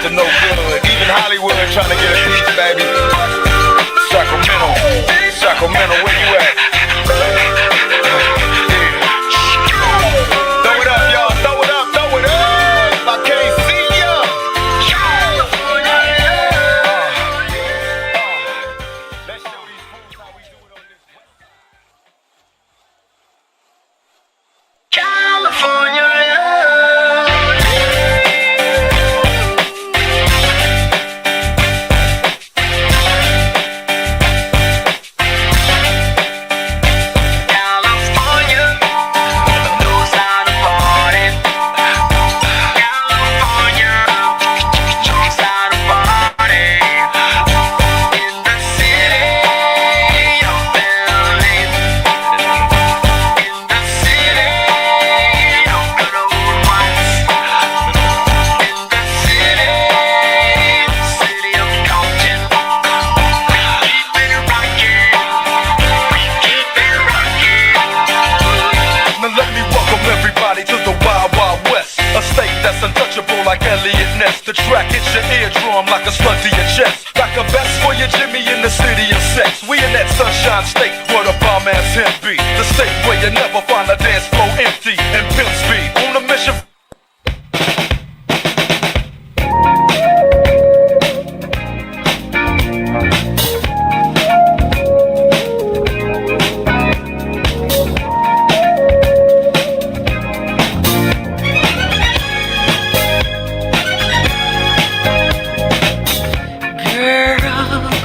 to no good. Even Hollywood trying to get a piece, baby. Sacramento, where you at? Throw it up, y'all. Throw it up. I can't see ya. Let's show these fools how we do it on this. California. The track hits your eardrum like a slug to your chest. Like a vest for your Jimmy in the city of sex. We in that sunshine state where the bomb ass him be. The state where you never find a dance floor empty and pimp speed. On a mission.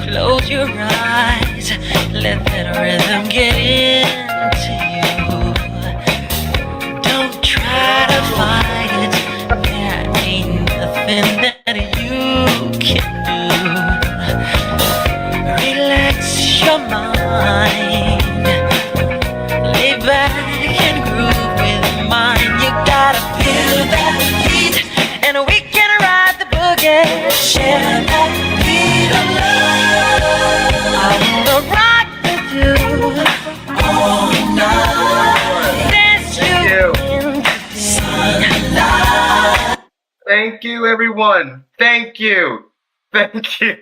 Close your eyes, let that rhythm get into you. Don't try to fight it, there ain't nothing that you can do. Relax your mind, lay back and groove with mine. You gotta feel that beat, and we can ride the boogie. Share that beat of love. I wanna rock with you all night. Dance you into sunlight. Thank you, everyone. Thank you. Thank you.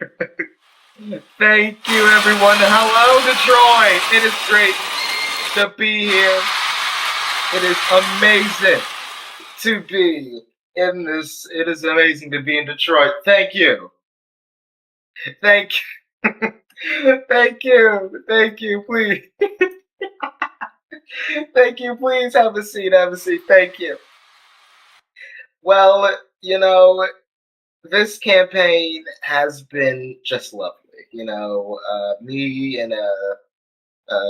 Thank you, everyone. Hello, Detroit. It is great to be here. It is amazing to be in this. It is amazing to be in Detroit. Thank you. Thank you. Thank you. Thank you. Please. Thank you. Please have a seat. Have a seat. Thank you. Well, you know, this campaign has been just lovely. You know, me and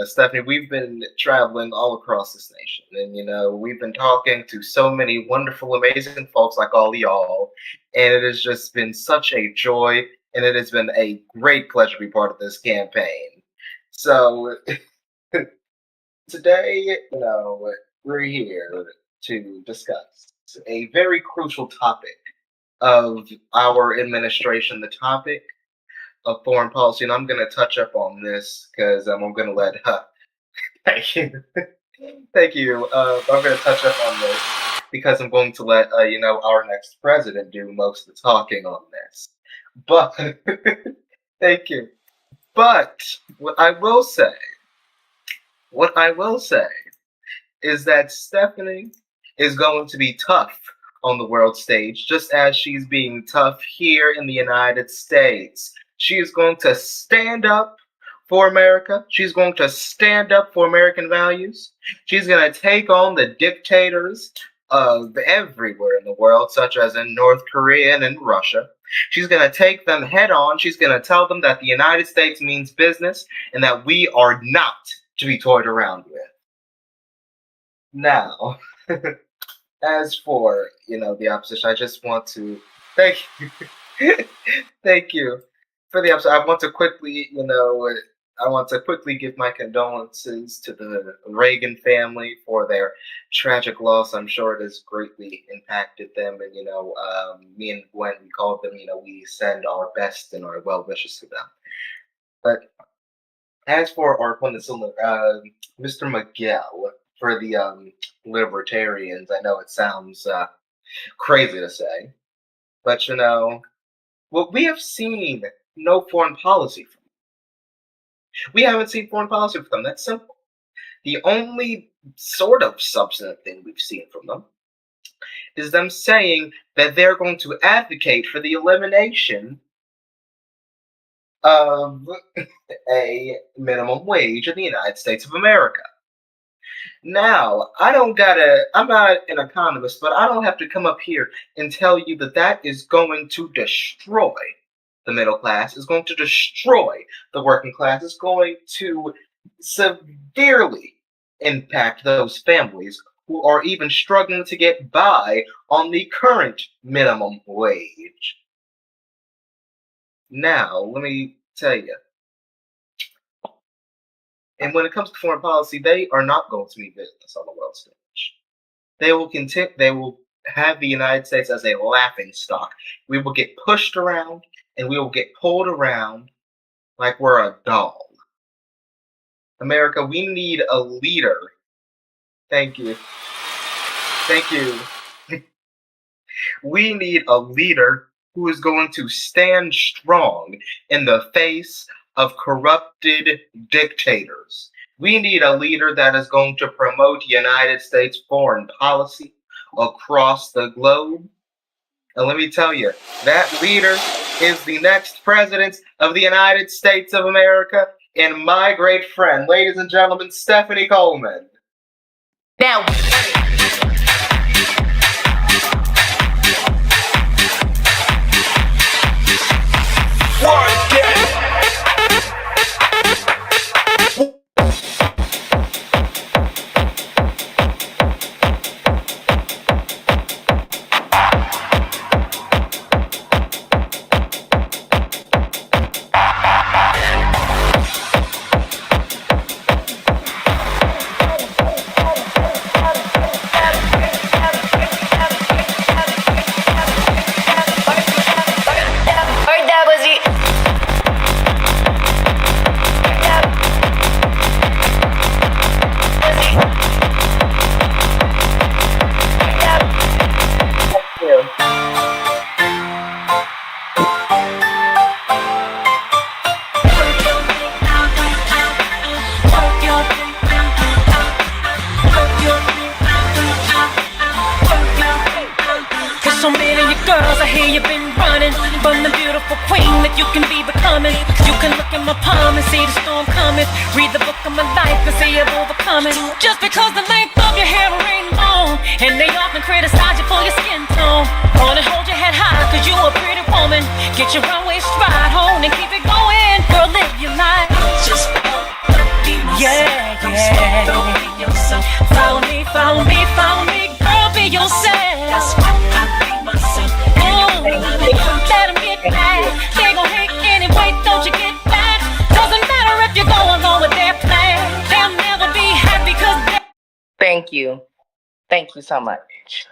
Stephanie, we've been traveling all across this nation, and you know, we've been talking to so many wonderful, amazing folks like all y'all, and it has just been such a joy, and it has been a great pleasure to be part of this campaign. So today, you know, we're here to discuss a very crucial topic of our administration, the topic of foreign policy, and I'm going to touch up on this because I'm going to let thank you, thank you. I'm going to touch up on this because I'm going to let you know, our next president do most of the talking on this. But thank you. But what I will say is that Stephanie is going to be tough on the world stage, just as she's being tough here in the United States. She is going to stand up for America. She's going to stand up for American values. She's going to take on the dictators of everywhere in the world, such as in North Korea and in Russia. She's going to take them head on. She's going to tell them that the United States means business and that we are not to be toyed around with. Now, as for, you know, the opposition, I just want to thank you. Thank you for the opposition. I want to quickly, you know, give my condolences to the Reagan family for their tragic loss. I'm sure it has greatly impacted them. And, you know, me and Gwen, we called them, you know, we send our best and our well wishes to them. But as for our opponent, Mr. Miguel, for the libertarians, I know it sounds crazy to say, but, you know, Well, we have seen no foreign policy from them. We haven't seen foreign policy from them. That's simple. The only sort of substantive thing we've seen from them is them saying that they're going to advocate for the elimination of a minimum wage in the United States of America. Now, I'm not an economist, but I don't have to come up here and tell you that that is going to destroy the middle class, is going to destroy the working class, is going to severely impact those families who are even struggling to get by on the current minimum wage. Now, let me tell you, and when it comes to foreign policy, they are not going to mean business on the world stage. They will have the United States as a laughing stock. We will get pushed around and we will get pulled around like we're a doll. America, we need a leader. Thank you. Thank you. We need a leader who is going to stand strong in the face of corrupted dictators. We need a leader that is going to promote United States foreign policy across the globe. And let me tell you, that leader is the next president of the United States of America and my great friend, ladies and gentlemen, Stephanie Coleman. Now, so many of you girls, I hear you've been running from the beautiful queen that you can be becoming. You can look in my palm and see the storm coming. Read the book of my life and see I've overcome it. Just because the length of your hair ain't long, and they often criticize you for your skin tone. Wanna hold your head high cause you a pretty woman. Get your runway stride home and keep it going. Girl, live your life. Just yeah, yeah. Follow me, follow me, follow me. Girl, be yourself. Let them get mad. They gon' hate anyway, don't you get mad? Doesn't matter if you're going on with their plan. They'll never be happy cause Thank you. Thank you so much.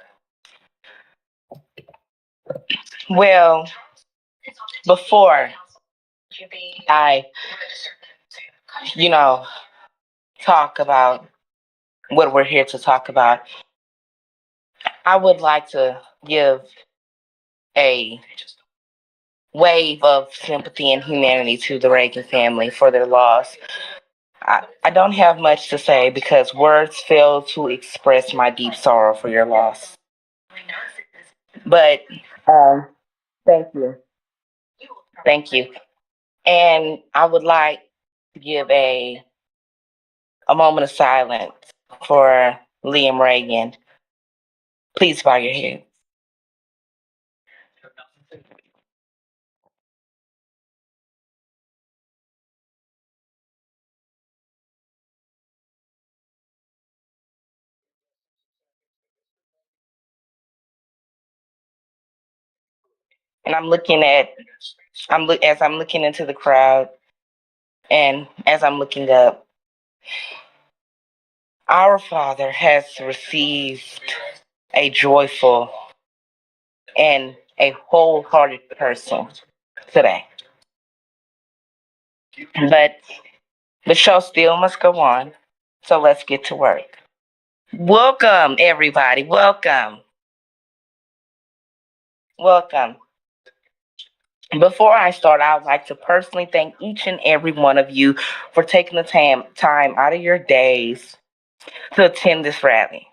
Well, before I, talk about what we're here to talk about, I would like to give a wave of sympathy and humanity to the Reagan family for their loss. I don't have much to say because words fail to express my deep sorrow for your loss. But thank you. Thank you. And I would like to give a moment of silence for Liam Reagan. Please bow your head. And as I'm looking into the crowd, and as I'm looking up, our Father has received a joyful and a wholehearted person today. But the show still must go on, so let's get to work. Welcome, everybody. Welcome. Welcome. Before I start, I would like to personally thank each and every one of you for taking the time out of your days to attend this rally.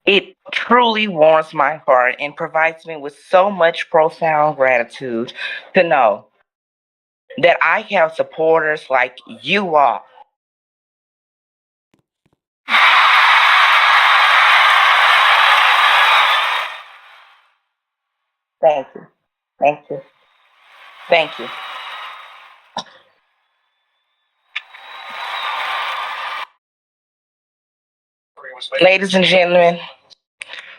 It truly warms my heart and provides me with so much profound gratitude to know that I have supporters like you all. Thank you. Thank you. Thank you. Ladies and gentlemen,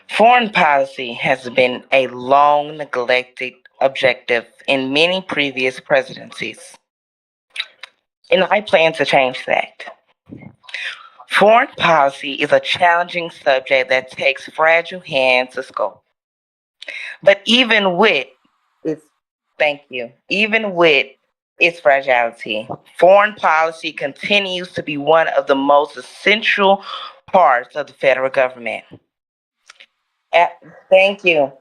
foreign policy has been a long neglected objective in many previous presidencies, and I plan to change that. Foreign policy is a challenging subject that takes fragile hands to scope. But even with its thank you, even with its fragility, foreign policy continues to be one of the most essential parts of the federal government. At, thank you,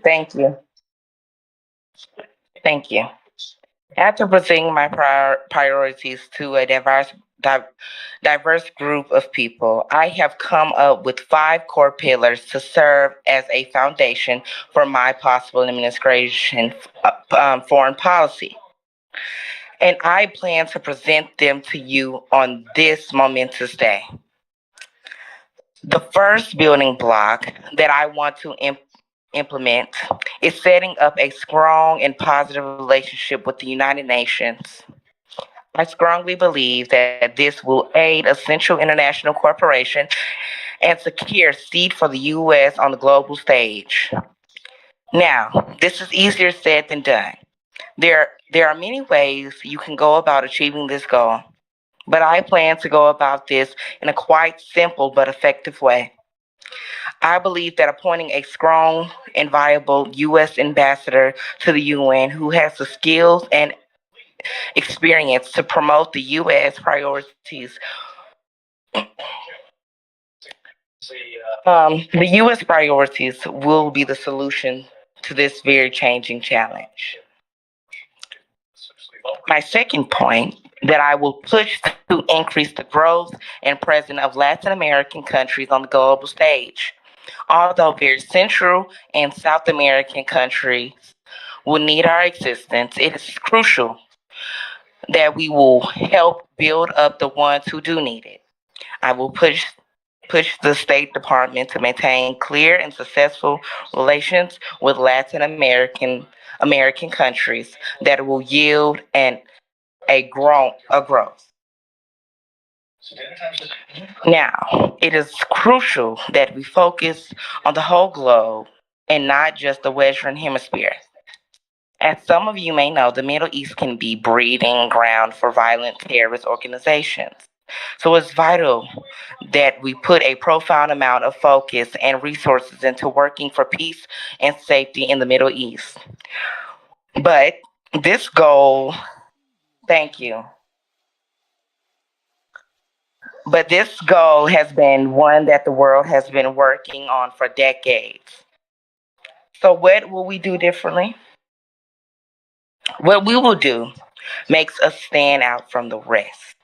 thank you, thank you. After presenting my priorities to a di- diverse group of people, I have come up with five core pillars to serve as a foundation for my possible administration foreign policy. And I plan to present them to you on this momentous day. The first building block that I want to implement is setting up a strong and positive relationship with the United Nations. I strongly believe that this will aid essential international cooperation and secure a seat for the U.S. on the global stage. Now, this is easier said than done. There are many ways you can go about achieving this goal, but I plan to go about this in a quite simple but effective way. I believe that appointing a strong and viable U.S. ambassador to the UN who has the skills and experience to promote the U.S. priorities, the U.S. priorities will be the solution to this very changing challenge. My second point that I will push to increase the growth and presence of Latin American countries on the global stage. Although very Central and South American countries will need our existence, it is crucial that we will help build up the ones who do need it. I will push the State Department to maintain clear and successful relations with Latin American countries that will yield a growth. Now, it is crucial that we focus on the whole globe and not just the Western Hemisphere. As some of you may know, the Middle East can be breeding ground for violent terrorist organizations. So it's vital that we put a profound amount of focus and resources into working for peace and safety in the Middle East. But this goal, thank you. But this goal has been one that the world has been working on for decades. So, what will we do differently? What we will do makes us stand out from the rest.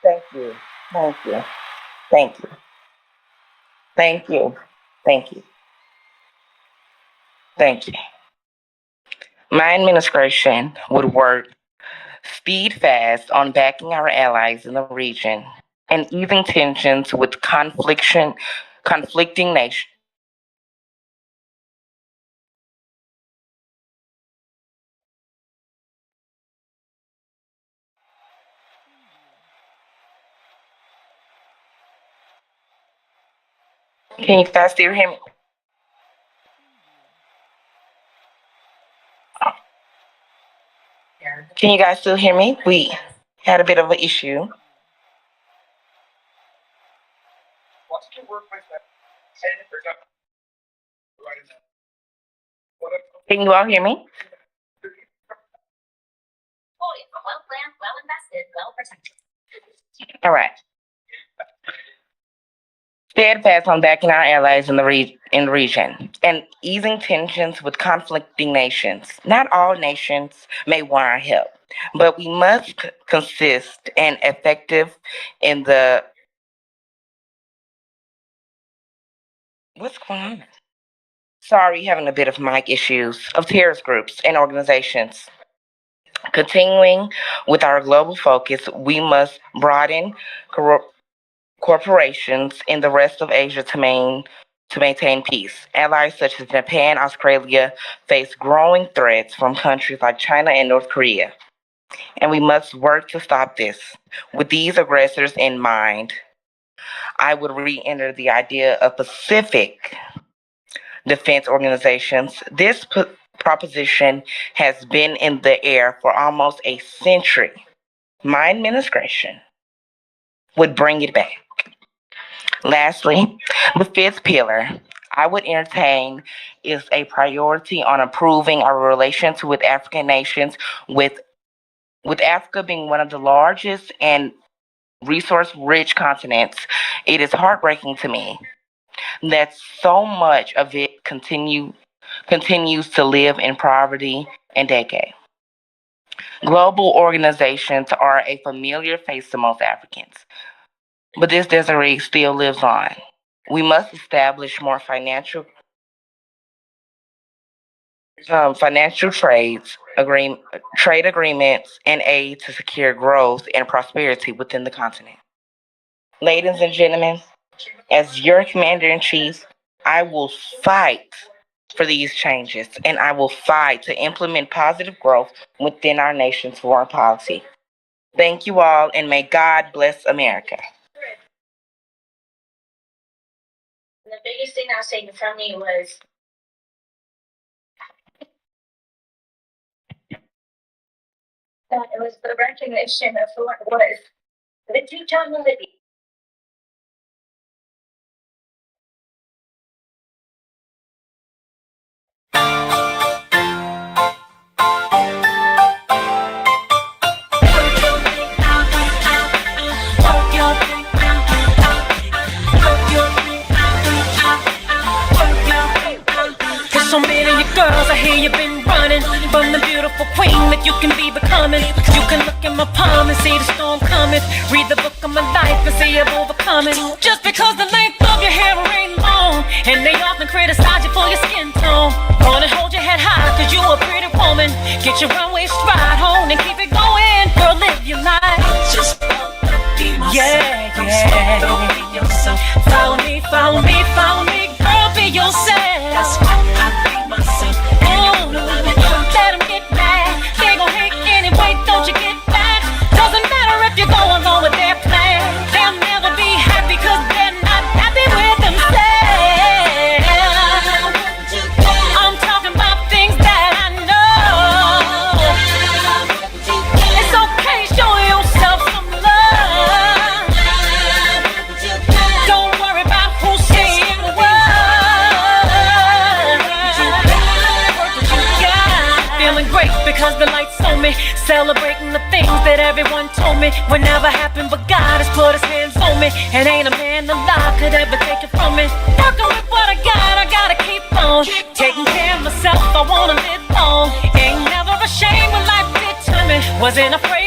Thank you, thank you, thank you, thank you, thank you, thank you. My administration would work steadfast on backing our allies in the region and easing tensions with conflicting nations. Can you guys still hear me? Can you guys still hear me? We had a bit of an issue. Can you all hear me? All right. steadfast on backing our allies in the region and easing tensions with conflicting nations. Not all nations may want our help, but we must consist and effective in the what's going on? Sorry, having a bit of mic issues of terrorist groups and organizations. Continuing with our global focus, we must broaden corporations in the rest of Asia to maintain peace. Allies such as Japan, Australia face growing threats from countries like China and North Korea, and we must work to stop this. With these aggressors in mind, I would re-enter the idea of Pacific defense organizations. This proposition has been in the air for almost a century. My administration would bring it back. Lastly, the fifth pillar I would entertain is a priority on improving our relations with African nations, with Africa being one of the largest and resource-rich continents. It is heartbreaking to me that so much of it continues to live in poverty and decay. Global organizations are a familiar face to most Africans, but this disarray still lives on. We must establish more financial trade agreements, and aid to secure growth and prosperity within the continent. Ladies and gentlemen, as your commander in chief, I will fight for these changes and I will fight to implement positive growth within our nation's foreign policy. Thank you all, and may God bless America. The biggest thing I was taking from me was that it was the recognition of who I was, the teachability. So many of you girls, I hear you've been running from the beautiful queen that you can be becoming. You can look in my palm and see the storm coming. Read the book of my life and see I've overcome it. Just because the length of your hair ain't long, and they often criticize you for your skin tone. Wanna hold your head high cause you a pretty woman. Get your runway stride on and keep it going. Girl, live your life. Just be myself. Yeah. Follow me, follow me, follow me. Girl, be yourself. That's why I be myself. Let them get mad. They gon' hate anyway, don't you get that? Doesn't matter if you go along with their plan. They'll never be happy cause they're not happy with themselves. I'm talking about things that I know. It's okay, show yourself some love. Don't worry about who's saying what. Feeling great because the lights on me. Celebrating the things that everyone told me would never happen, but God has put his hands on me. And ain't a man alive could ever take it from me. Working with what I gotta keep on. Taking care of myself, I wanna live long. Ain't never ashamed when life did to me. Wasn't afraid